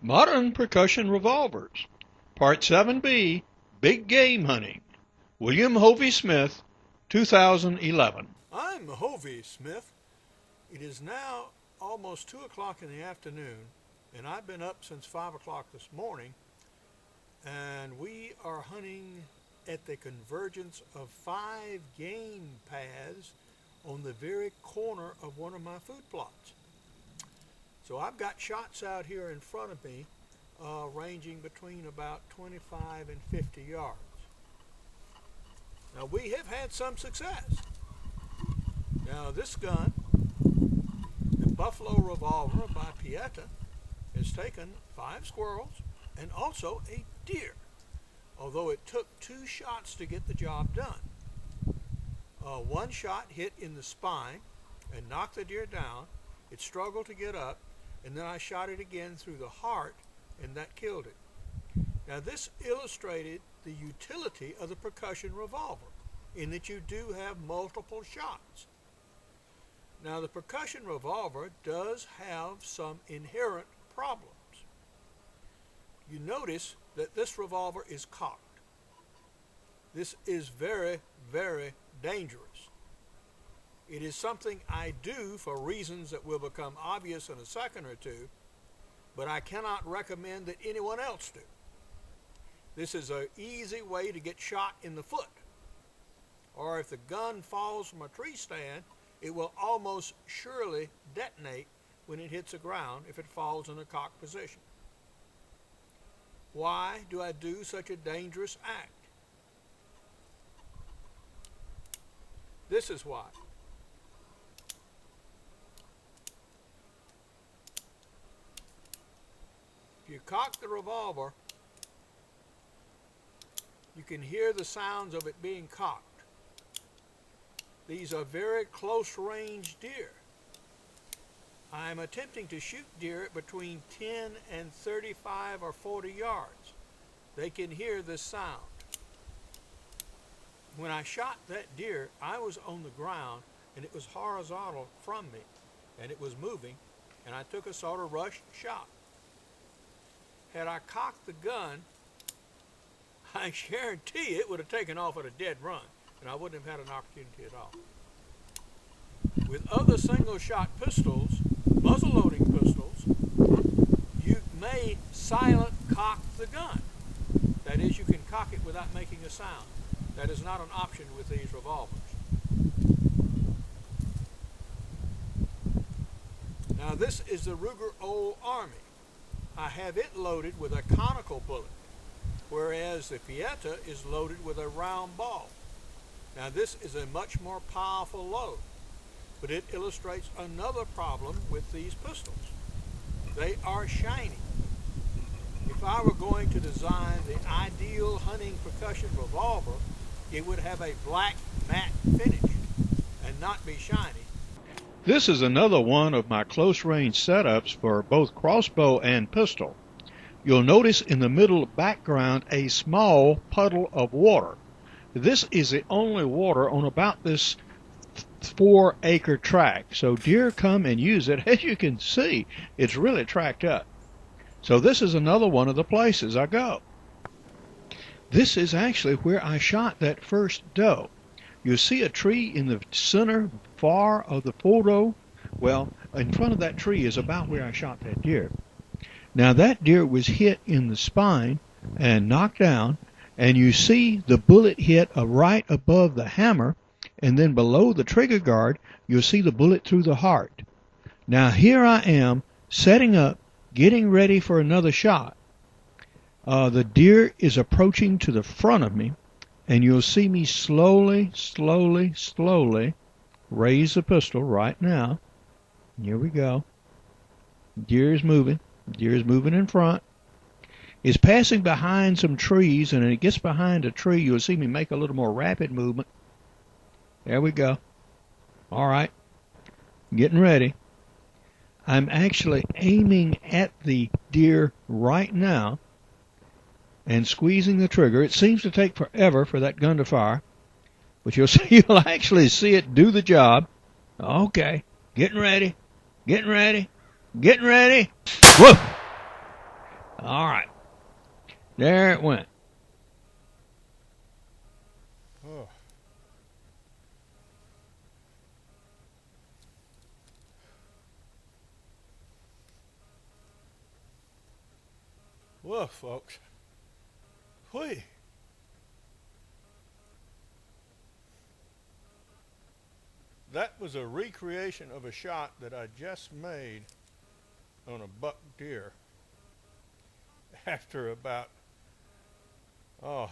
Modern Percussion Revolvers, Part 7B, Big Game Hunting. William Hovey Smith, 2011. I'm Hovey Smith. It is now almost 2 o'clock in the afternoon, and I've been up since 5 o'clock this morning, and we are hunting at the convergence of 5 game paths on the very corner of one of my food plots. So I've got shots out here in front of me ranging between about 25 and 50 yards. Now we have had some success. Now this gun, the Buffalo Revolver by Pieta, has taken 5 squirrels and also a deer, although it took 2 shots to get the job done. One shot hit in the spine and knocked the deer down. It struggled to get up, and then I shot it again through the heart, and that killed it. Now this illustrated the utility of the percussion revolver, in that you do have multiple shots. Now the percussion revolver does have some inherent problems. You notice that this revolver is cocked. This is very, very dangerous. It is something I do for reasons that will become obvious in a second or two, but I cannot recommend that anyone else do. This is an easy way to get shot in the foot. Or if the gun falls from a tree stand, it will almost surely detonate when it hits the ground if it falls in a cocked position. Why do I do such a dangerous act? This is why. If you cock the revolver, you can hear the sounds of it being cocked. These are very close range deer. I'm attempting to shoot deer at between 10 and 35 or 40 yards. They can hear this sound. When I shot that deer, I was on the ground and it was horizontal from me and it was moving, and I took a sort of rushed shot. Had I cocked the gun, I guarantee it would have taken off at a dead run, and I wouldn't have had an opportunity at all. With other single-shot pistols, muzzle-loading pistols, you may silent cock the gun. That is, you can cock it without making a sound. That is not an option with these revolvers. Now this is the Ruger Old Army. I have it loaded with a conical bullet, whereas the Pieta is loaded with a round ball. Now this is a much more powerful load, but it illustrates another problem with these pistols. They are shiny. If I were going to design the ideal hunting percussion revolver, it would have a black matte finish and not be shiny. This is another one of my close-range setups for both crossbow and pistol. You'll notice in the middle background a small puddle of water. This is the only water on about this 4-acre tract, so deer come and use it. As you can see, it's really tracked up. So this is another one of the places I go. This is actually where I shot that first doe. You see a tree in the center far of the photo? Well, in front of that tree is about where I shot that deer. Now that deer was hit in the spine and knocked down, and you see the bullet hit right above the hammer, and then below the trigger guard you'll see the bullet through the heart. Now here I am setting up, getting ready for another shot. The deer is approaching to the front of me, and you'll see me slowly raise the pistol right now. Here we go. Deer is moving. Deer is moving in front. It's passing behind some trees, and when it gets behind a tree, you'll see me make a little more rapid movement. There we go. All right. Getting ready. I'm actually aiming at the deer right now and squeezing the trigger. It seems to take forever for that gun to fire, but you'll actually see it do the job. Okay. Getting ready. Getting ready. Getting ready. Whoa! All right. There it went. Oh. Well, folks, whee. That was a recreation of a shot that I just made on a buck deer after about, oh,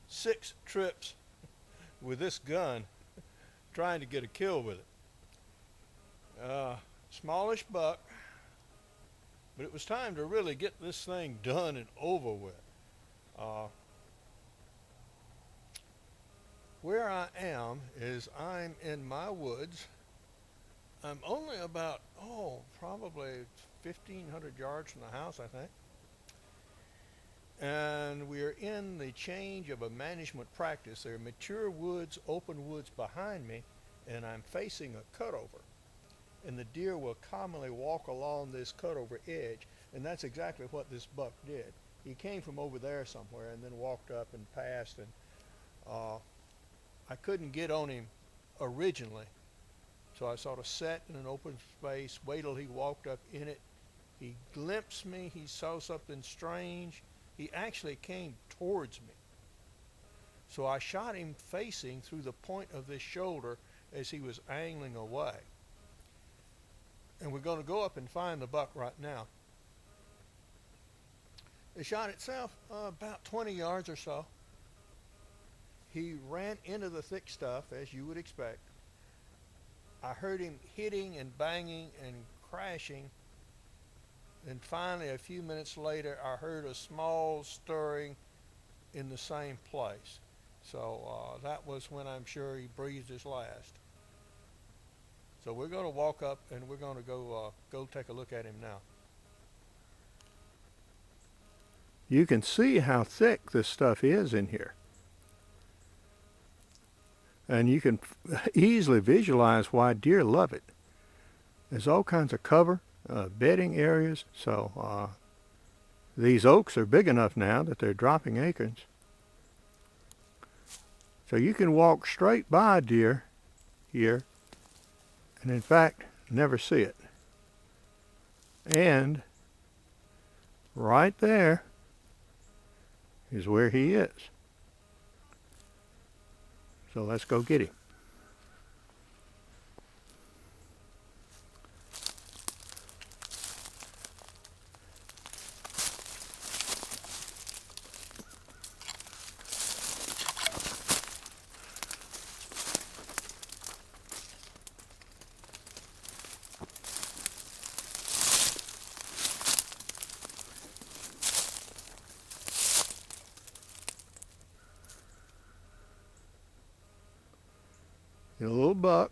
6 trips with this gun trying to get a kill with it. Smallish buck, but it was time to really get this thing done and over with. Where I am is I'm in my woods. I'm only about, probably 1,500 yards from the house, I think. And we're in the change of a management practice. There are mature woods, open woods behind me, and I'm facing a cutover. And the deer will commonly walk along this cutover edge, and that's exactly what this buck did. He came from over there somewhere and then walked up and passed, and I couldn't get on him originally, so I sort of sat in an open space, waited till he walked up in it. He glimpsed me, he saw something strange. He actually came towards me. So I shot him facing through the point of this shoulder as he was angling away. And we're going to go up and find the buck right now. The shot itself, about 20 yards or so. He ran into the thick stuff, as you would expect. I heard him hitting and banging and crashing. And finally, a few minutes later, I heard a small stirring in the same place. So that was when I'm sure he breathed his last. So we're going to walk up and we're going to go take a look at him now. You can see how thick this stuff is in here. And you can easily visualize why deer love it. There's all kinds of cover, bedding areas. So these oaks are big enough now that they're dropping acorns. So you can walk straight by a deer here and in fact never see it. And right there is where he is. So let's go get him. A little buck.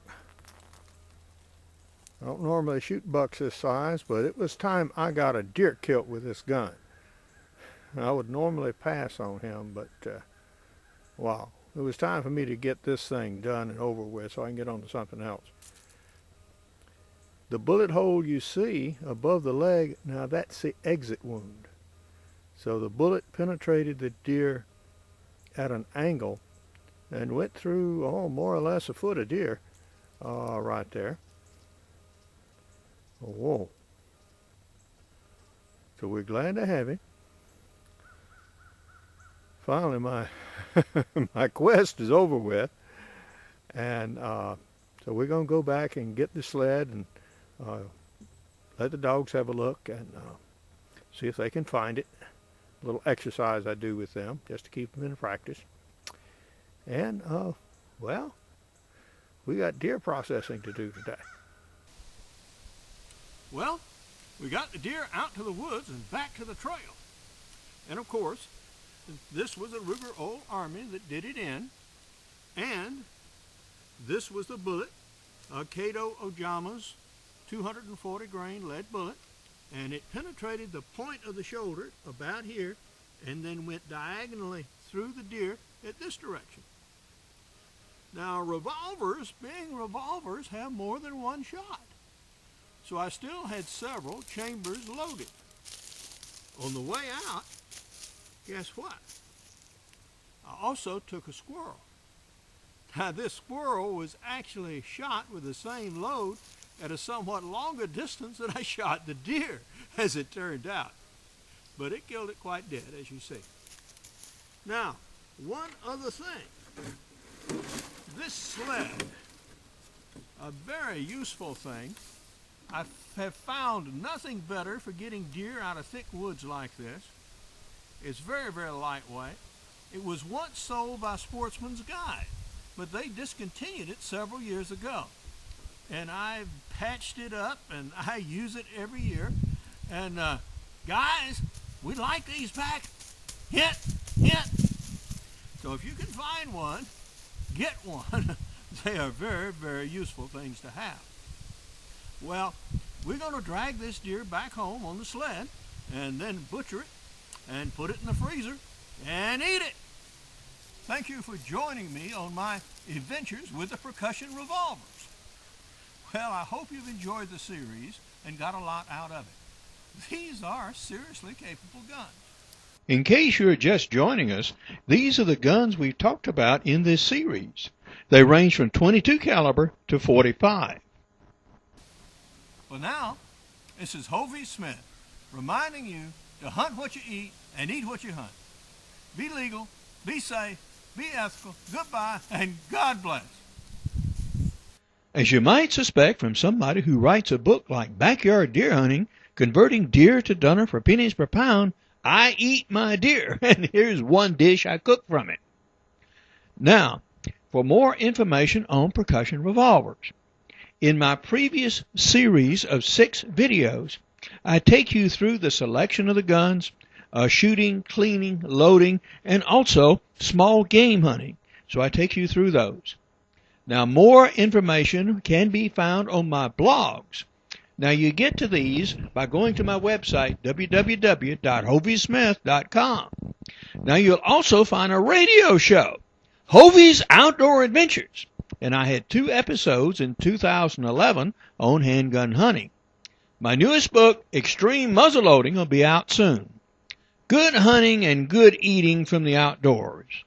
I don't normally shoot bucks this size, but it was time I got a deer killed with this gun. I would normally pass on him, but wow, it was time for me to get this thing done and over with so I can get on to something else. The bullet hole you see above the leg, now that's the exit wound. So the bullet penetrated the deer at an angle and went through, more or less a foot of deer right there. Whoa. So we're glad to have him. Finally, my my quest is over with. And so we're going to go back and get the sled and let the dogs have a look and see if they can find it. A little exercise I do with them just to keep them in practice. And, well, we got deer processing to do today. Well, we got the deer out to the woods and back to the trail. And, of course, this was a Ruger Old Army that did it in. And this was the bullet, Kato Ojama's 240 grain lead bullet. And it penetrated the point of the shoulder about here and then went diagonally through the deer at this direction. Now, revolvers, being revolvers, have more than one shot. So I still had several chambers loaded. on the way out, guess what? I also took a squirrel. Now, this squirrel was actually shot with the same load at a somewhat longer distance than I shot the deer, as it turned out. But it killed it quite dead, as you see. Now, one other thing. This sled, a very useful thing. I have found nothing better for getting deer out of thick woods like this. It's very, very lightweight. It was once sold by Sportsman's Guide, but they discontinued it several years ago. And I've patched it up, and I use it every year. And guys, we like these back. Hint, hint. So if you can find one, get one. They are very, very useful things to have. Well, we're going to drag this deer back home on the sled and then butcher it and put it in the freezer and eat it. Thank you for joining me on my adventures with the Percussion Revolvers. Well, I hope you've enjoyed the series and got a lot out of it. These are seriously capable guns. In case you're just joining us, these are the guns we've talked about in this series. They range from .22 caliber to .45. Well, now, this is Hovey Smith reminding you to hunt what you eat and eat what you hunt. Be legal, be safe, be ethical, goodbye, and God bless. As you might suspect from somebody who writes a book like Backyard Deer Hunting, Converting Deer to Dinner for Pennies per Pound, I eat my deer, and here's one dish I cook from it. Now, for more information on percussion revolvers. In my previous series of 6 videos, I take you through the selection of the guns, shooting, cleaning, loading, and also small game hunting. So I take you through those. Now, more information can be found on my blogs. Now, you get to these by going to my website, www.hoveysmith.com. Now, you'll also find a radio show, Hovey's Outdoor Adventures. And I had 2 episodes in 2011 on handgun hunting. My newest book, Extreme Muzzleloading, will be out soon. Good hunting and good eating from the outdoors.